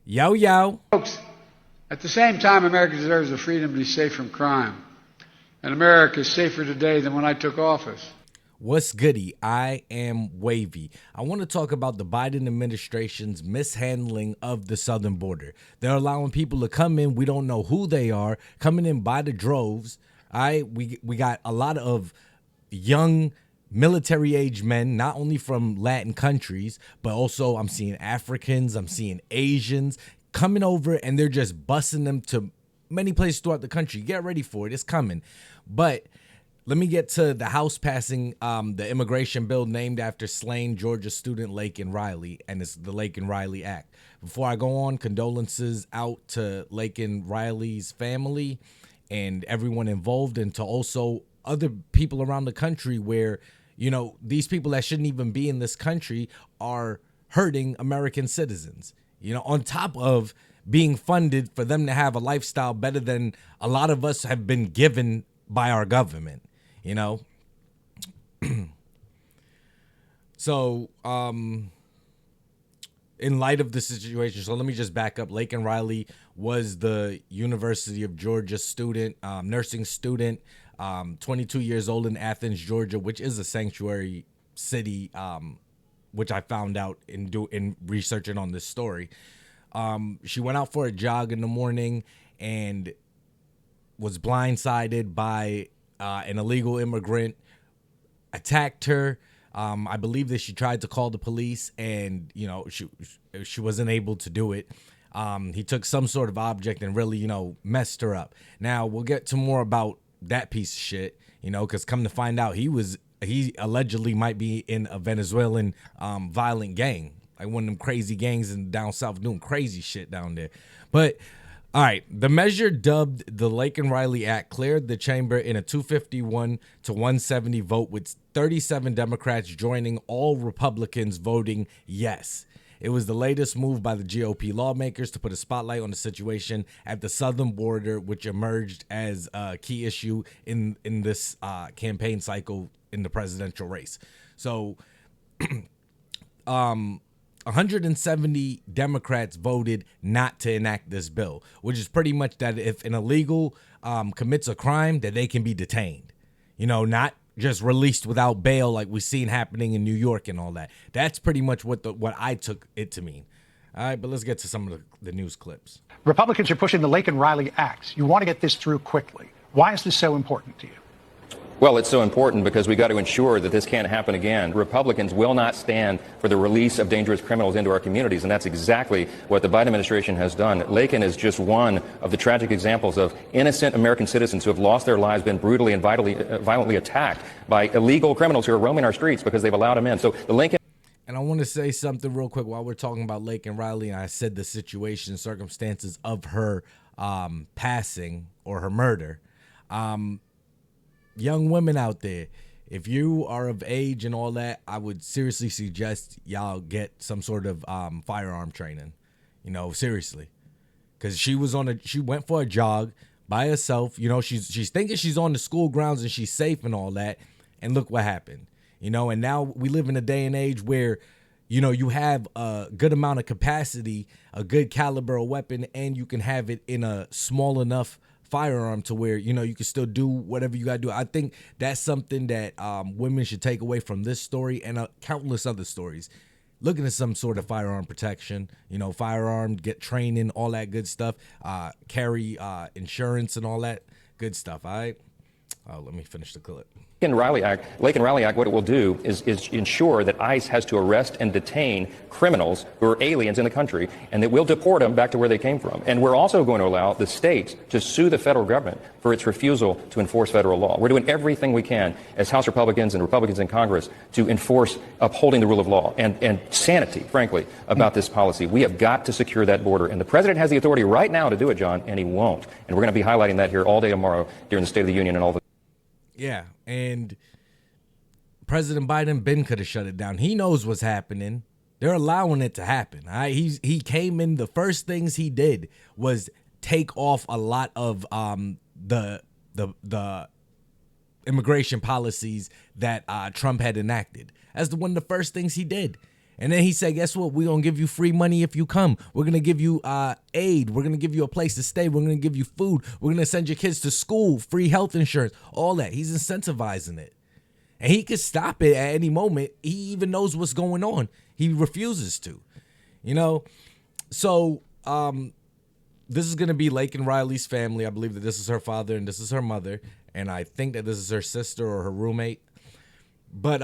Yo, yo. Folks, at the same time, America deserves the freedom to be safe from crime. And America is safer today than when I took office. What's goody? I am Wavy. I want to talk about the Biden administration's mishandling of the southern border. They're allowing people to come in. We don't know who they are, coming in by the droves. We got a lot of young military-age men, not only from Latin countries, but also I'm seeing Africans, I'm seeing Asians coming over, and they're just busing them to many places throughout the country. Get ready for it. It's coming. But let me get to the House passing the immigration bill named after slain Georgia student Laken Riley, and it's the Laken Riley Act. Before I go on, condolences out to Laken Riley's family and everyone involved, and to also other people around the country where, you know, these people that shouldn't even be in this country are hurting American citizens, you know, on top of being funded for them to have a lifestyle better than a lot of us have been given by our government, you know. So, in light of the situation, so let me just back up. Laken Riley was the University of Georgia student, nursing student, 22 years old in Athens, Georgia, which is a sanctuary city, which I found out in researching on this story. She went out for a jog in the morning and was blindsided by an illegal immigrant, attacked her. I believe that she tried to call the police, and you know she wasn't able to do it. He took some sort of object and really, you know, messed her up. Now we'll get to more about that piece of shit, you know, because come to find out, he allegedly might be in a Venezuelan violent gang, like one of them crazy gangs in down south doing crazy shit down there. But all right, the measure dubbed the Laken Riley Act cleared the chamber in a 251 to 170 vote, with 37 Democrats joining all Republicans voting yes. It was the latest move by the GOP lawmakers to put a spotlight on the situation at the southern border, which emerged as a key issue in this campaign cycle in the presidential race. So 170 Democrats voted not to enact this bill, which is pretty much that if an illegal commits a crime, that they can be detained, you know, not just released without bail like we've seen happening in New York and all that. That's pretty much what I took it to mean. All right, but let's get to some of the news clips. Republicans are pushing the Laken Riley Act. You want to get this through quickly. Why is this so important to you? Well, it's so important because we got to ensure that this can't happen again. Republicans will not stand for the release of dangerous criminals into our communities, and that's exactly what the Biden administration has done. Laken is just one of the tragic examples of innocent American citizens who have lost their lives, been brutally and violently attacked by illegal criminals who are roaming our streets because they've allowed them in. So the Laken. And I want to say something real quick while we're talking about Laken Riley, and I said the situation, circumstances of her passing or her murder. Young women out there, if you are of age and all that, I would seriously suggest y'all get some sort of firearm training, you know, seriously. Because she went for a jog by herself. You know, she's thinking she's on the school grounds and she's safe and all that. And look what happened, you know. And now we live in a day and age where, you know, you have a good amount of capacity, a good caliber of weapon, and you can have it in a small enough firearm to where, you know, you can still do whatever you got to do. I think that's something that women should take away from this story and countless other stories. Looking at some sort of firearm protection, you know, firearm, get training, all that good stuff, carry insurance and all that good stuff. All right. Let me finish the clip. Laken Riley Act, what it will do is ensure that ICE has to arrest and detain criminals who are aliens in the country, and that we'll deport them back to where they came from. And we're also going to allow the states to sue the federal government for its refusal to enforce federal law. We're doing everything we can as House Republicans and Republicans in Congress to enforce upholding the rule of law and sanity, frankly, about this policy. We have got to secure that border, and the president has the authority right now to do it, John, and he won't. And we're going to be highlighting that here all day tomorrow during the State of the Union and all the. Yeah, and President Biden could have shut it down. He knows what's happening. They're allowing it to happen. All right? He came in, the first things he did was take off a lot of the immigration policies that Trump had enacted. That's one of the first things he did. And then he said, guess what? We're going to give you free money if you come. We're going to give you aid. We're going to give you a place to stay. We're going to give you food. We're going to send your kids to school, free health insurance, all that. He's incentivizing it. And he could stop it at any moment. He even knows what's going on. He refuses to, you know? So this is going to be Laken Riley's family. I believe that this is her father and this is her mother. And I think that this is her sister or her roommate. But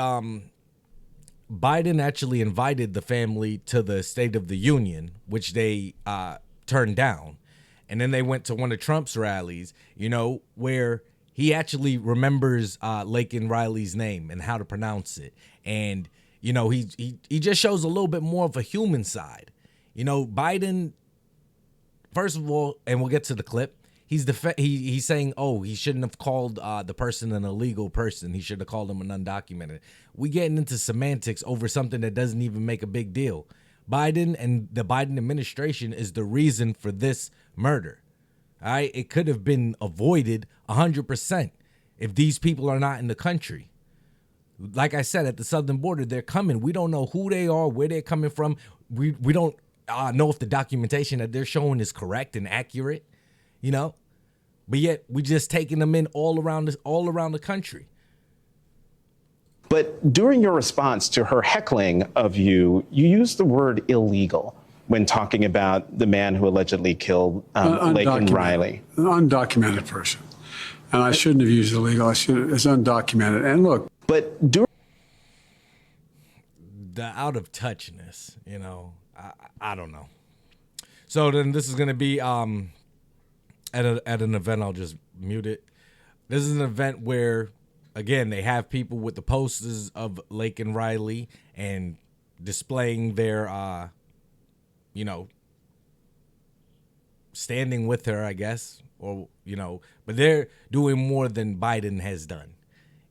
Biden actually invited the family to the State of the Union, which they turned down. And then they went to one of Trump's rallies, you know, where he actually remembers Laken Riley's name and how to pronounce it. And, you know, he just shows a little bit more of a human side. You know, Biden, first of all, and we'll get to the clip, he's saying, oh, he shouldn't have called the person an illegal person. He should have called him an undocumented. We getting into semantics over something that doesn't even make a big deal. Biden and the Biden administration is the reason for this murder. All right, it could have been avoided 100% if these people are not in the country. Like I said, at the southern border, they're coming. We don't know who they are, where they're coming from. We don't know if the documentation that they're showing is correct and accurate, you know. But yet we just taking them in all around the country. But during your response to her heckling of you, you used the word illegal when talking about the man who allegedly killed Laken Riley. An undocumented person. And I shouldn't have used illegal. It's undocumented. And look. But during the out of touchness, you know, I don't know. So then this is going to be at an event. I'll just mute it. This is an event where, again, they have people with the posters of Laken Riley and displaying their, you know, standing with her, I guess, or, you know, but they're doing more than Biden has done,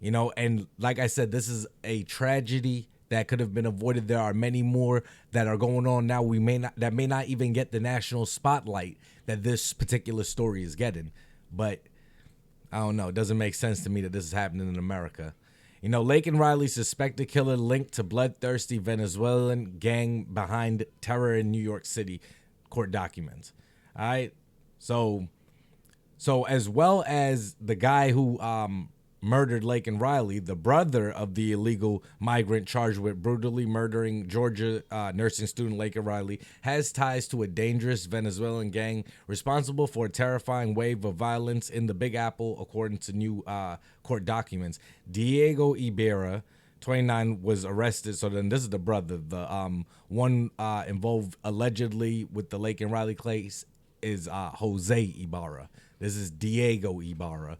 you know, and like I said, this is a tragedy that could have been avoided. There are many more that are going on now. That may not even get the national spotlight that this particular story is getting, but I don't know. It doesn't make sense to me that this is happening in America. You know, Laken Riley, suspected killer linked to bloodthirsty Venezuelan gang behind terror in New York City, court documents. All right. So as well as the guy who murdered Laken Riley, the brother of the illegal migrant charged with brutally murdering Georgia nursing student Laken Riley, has ties to a dangerous Venezuelan gang responsible for a terrifying wave of violence in the Big Apple, according to new court documents. Diego Ibarra, 29, was arrested. So then this is the brother. The one involved allegedly with the Laken Riley case is Jose Ibarra. This is Diego Ibarra.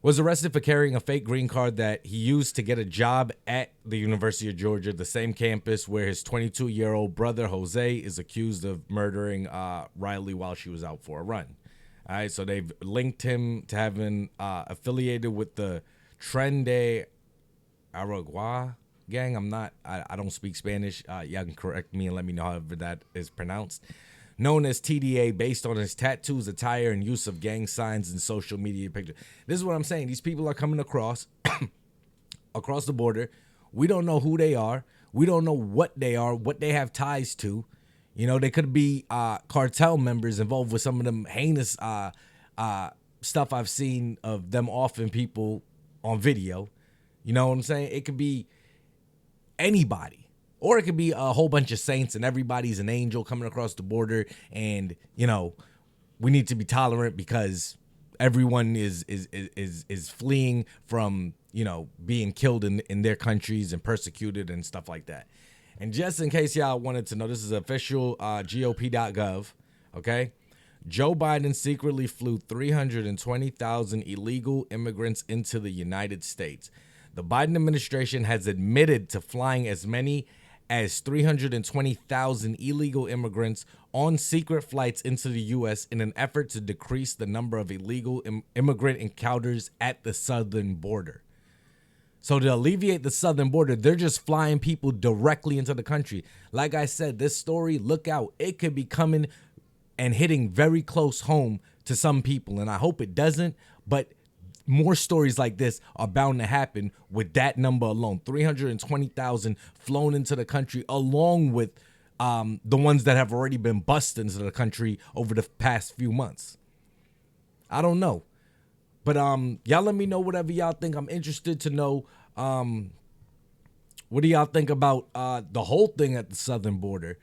Was arrested for carrying a fake green card that he used to get a job at the University of Georgia, the same campus where his 22-year-old brother, Jose, is accused of murdering Riley while she was out for a run. All right, so they've linked him to having affiliated with the Tren de Aragua gang. I don't speak Spanish. Y'all can correct me and let me know however that is pronounced. Known as TDA, based on his tattoos, attire, and use of gang signs and social media pictures. This is what I'm saying. These people are coming across the border. We don't know who they are. We don't know what they are, what they have ties to. You know, they could be cartel members involved with some of them heinous stuff I've seen of them offing people on video. You know what I'm saying? It could be anybody. Or it could be a whole bunch of saints and everybody's an angel coming across the border, and, you know, we need to be tolerant because everyone is fleeing from, you know, being killed in their countries and persecuted and stuff like that. And just in case y'all wanted to know, this is official GOP.gov, okay? Joe Biden secretly flew 320,000 illegal immigrants into the United States. The Biden administration has admitted to flying as many as 320,000 illegal immigrants on secret flights into the U.S. in an effort to decrease the number of illegal immigrant encounters at the southern border. So to alleviate the southern border, they're just flying people directly into the country. Like I said, this story, look out. It could be coming and hitting very close home to some people, and I hope it doesn't, but more stories like this are bound to happen with that number alone. 320,000 flown into the country, along with the ones that have already been busted into the country over the past few months. I don't know. But y'all let me know whatever y'all think. I'm interested to know what do y'all think about the whole thing at the southern border,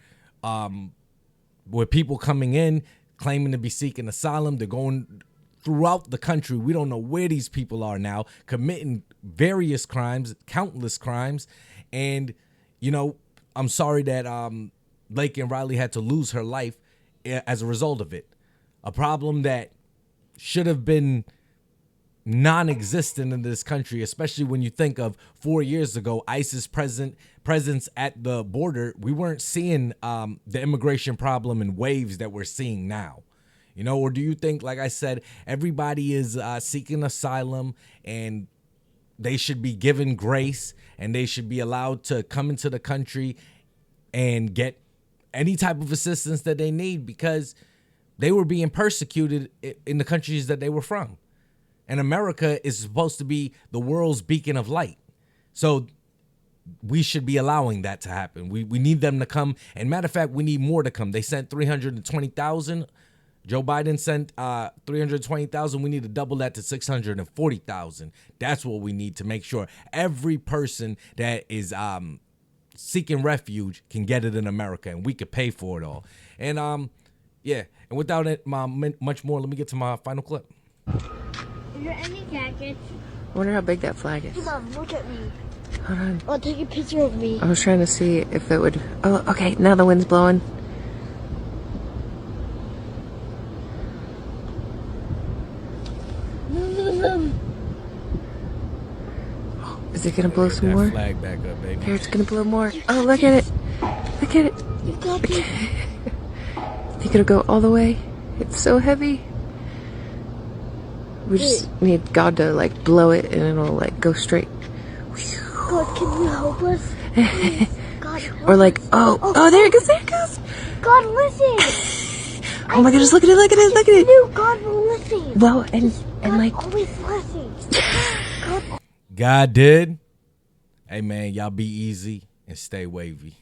with people coming in, claiming to be seeking asylum. They're going throughout the country. We don't know where these people are now, committing various crimes, countless crimes. And, you know, I'm sorry that Laken Riley had to lose her life as a result of it. A problem that should have been non-existent in this country, especially when you think of 4 years ago, ISIS presence at the border. We weren't seeing the immigration problem in waves that we're seeing now. You know, or do you think, like I said, everybody is seeking asylum and they should be given grace and they should be allowed to come into the country and get any type of assistance that they need because they were being persecuted in the countries that they were from? And America is supposed to be the world's beacon of light. So we should be allowing that to happen. We need them to come. And matter of fact, we need more to come. They sent 320,000. Joe Biden sent 320,000. We need to double that to 640,000. That's what we need to make sure every person that is seeking refuge can get it in America, and we could pay for it all. And yeah, and without it, much more, let me get to my final clip. Is there any jackets? I wonder how big that flag is. Hey, Mom, look at me. Hold on. I'll take a picture of me. I was trying to see if it would... Oh, okay. Now the wind's blowing. Is it gonna blow some That more? flag back up, baby. Here, it's gonna blow more. Oh, look at it. Look at it. You got me. Think it'll go all the way? It's so heavy. We just need God to like blow it and it'll like go straight. God, can you help us? Please. God, Or like, oh, there it goes, there it goes. God, listen. Oh my goodness, look at it, look at it, look at it. No, God will listen. Well, and God like, always listens. God God did. Hey, man, y'all be easy and stay wavy.